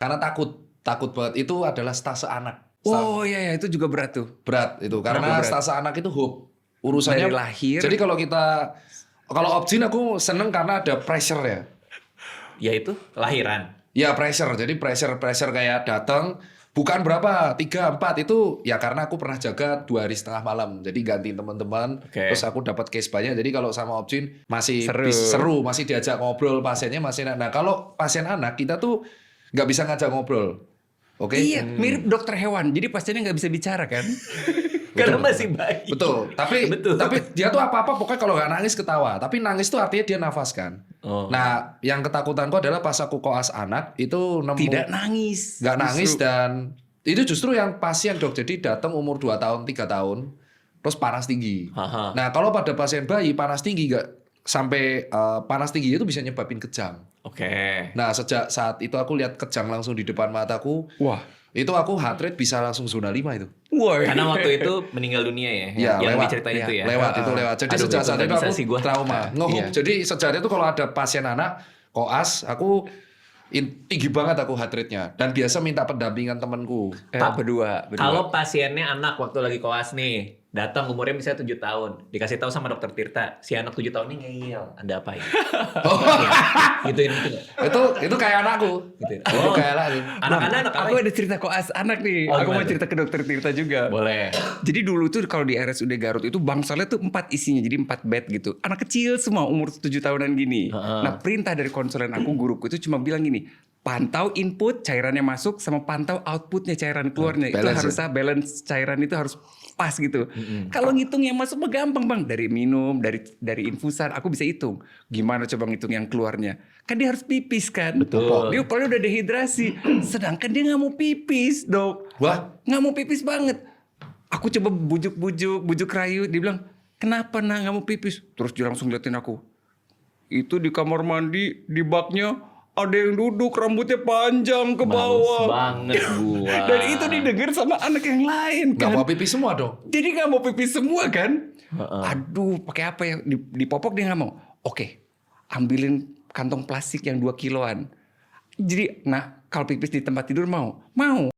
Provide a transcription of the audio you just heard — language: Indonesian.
Karena takut banget. Itu adalah stase anak. Oh iya, itu juga berat tuh. Berat itu karena berat. stase anak itu hope. Urusannya Dari lahir. Jadi kalau Opjin aku seneng karena ada pressure ya. Yaitu lahiran. Ya pressure. Jadi pressure kayak datang bukan berapa 3, 4 itu ya karena aku pernah jaga 2 hari setengah malam. Jadi gantiin teman-teman. Oke. Terus aku dapat case banyak. Jadi kalau sama Opjin masih Seru. seru, masih diajak ngobrol pasiennya masih enak. Nah kalau pasien anak kita tuh nggak bisa ngajak ngobrol. Oke. Iya, mirip dokter hewan. Jadi pasiennya nggak bisa bicara kan? Karena masih bayi. Betul. Tapi dia tuh apa-apa pokoknya kalau nggak nangis ketawa. Tapi nangis tuh artinya dia nafas kan. Oh. Nah, yang ketakutanku adalah pas aku koas anak itu nemu Tidak nangis. nggak nangis Justru. dan itu justru yang pasien dok. Jadi datang umur 2 tahun, 3 tahun, terus panas tinggi. Aha. Nah, kalau pada pasien bayi panas tinggi nggak sampai panas tinggi itu bisa nyebabin kejang. Oke. Nah, sejak saat itu aku lihat kejang langsung di depan mataku. Wah. Itu aku heart rate bisa langsung zona 5 itu. Wah. Karena waktu itu meninggal dunia ya. Iya, yang lewat. diceritain itu ya. Lewat. Jadi Aduh, sejak itu saat nggak itu bisa aku sih gua. trauma. Iya. Jadi sejak itu kalau ada pasien anak koas, aku tinggi banget aku heart rate-nya. Dan biasa minta pendampingan temanku. Berdua. Kalau pasiennya anak waktu lagi koas nih, datang umurnya misalnya 7 tahun, dikasih tahu sama dokter Tirta, si anak 7 tahun ini ngeyel, Anda apain? Gituin gitu nggak? Itu kayak anakku. Gitu. Itu kayak anakku. Anak-anak anak Aku apa? ada cerita koas anak nih. Oh, Aku mau gimana tuh? cerita ke dokter Tirta juga. Boleh. Jadi dulu tuh kalau di RSUD Garut itu bangsalnya tuh 4 isinya, jadi 4 bed gitu. Anak kecil semua umur 7 tahunan gini. Nah perintah dari konsulen aku, guruku itu cuma bilang gini, pantau input cairannya masuk sama pantau outputnya cairan keluarnya. Itu balance harusnya balance cairan itu harus pas gitu. Kalau ngitung yang masuk mah gampang bang, dari minum, dari infusan, aku bisa hitung. Gimana coba ngitung yang keluarnya? Kan dia harus pipis kan. Betul. Dia padahal udah dehidrasi, sedangkan dia nggak mau pipis dok. Wah, Nggak mau pipis banget. Aku coba bujuk rayu, dia bilang kenapa nak nggak mau pipis? Terus dia langsung liatin aku. Itu di kamar mandi di baknya ada yang duduk rambutnya panjang ke Males bawah. banget gua. Dan itu didengar sama anak yang lain nggak kan. mau pipis semua dong. Jadi nggak mau pipis semua kan. Aduh, pakai apa ya? Dipopok dia nggak mau. Oke, ambilin kantong plastik yang 2 kiloan. Jadi, nah kalau pipis di tempat tidur mau? Mau.